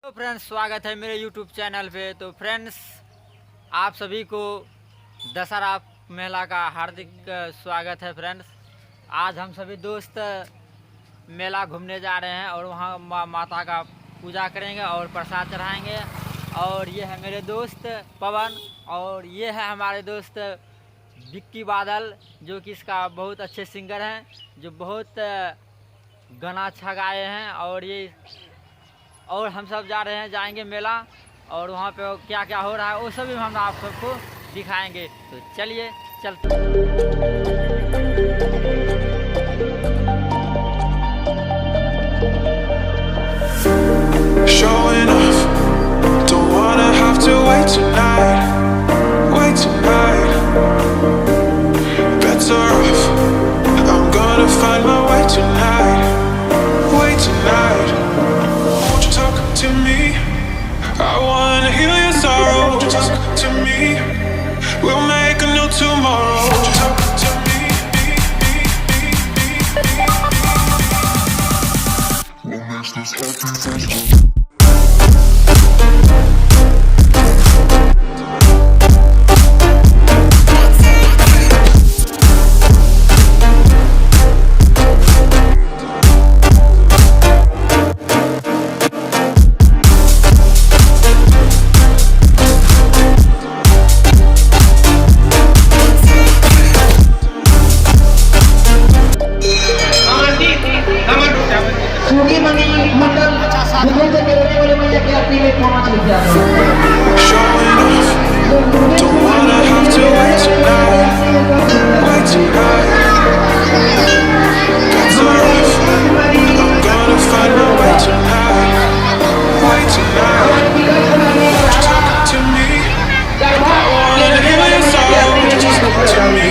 तो फ्रेंड्स, स्वागत है मेरे यूट्यूब चैनल पे। तो फ्रेंड्स, आप सभी को दशहरा मेला का हार्दिक स्वागत है। फ्रेंड्स, आज हम सभी दोस्त मेला घूमने जा रहे हैं और वहाँ माता का पूजा करेंगे और प्रसाद चढ़ाएंगे। और ये है मेरे दोस्त पवन और ये है हमारे दोस्त विक्की बादल, जो कि इसका बहुत अच्छे सिंगर हैं, जो बहुत गाना अच्छा गाए हैं। और हम सब जाएंगे मेला और वहाँ पे क्या क्या हो रहा है वो सभी हम आप सबको दिखाएंगे। तो चलिए चलते Showing off, don't wanna have to wait tonight. Better off, I'm gonna find my way tonight. Won't you talk to me? I wanna heal your sorrow. Won't you talk to me? We'll make a new tomorrow. Won't you talk to me? What makes this happy forever? Showing off, don't wanna have to wait tonight. Better off, I'm gonna find my way tonight. Won't you talk to me? I wanna hear your sorrow. Won't you talk to me?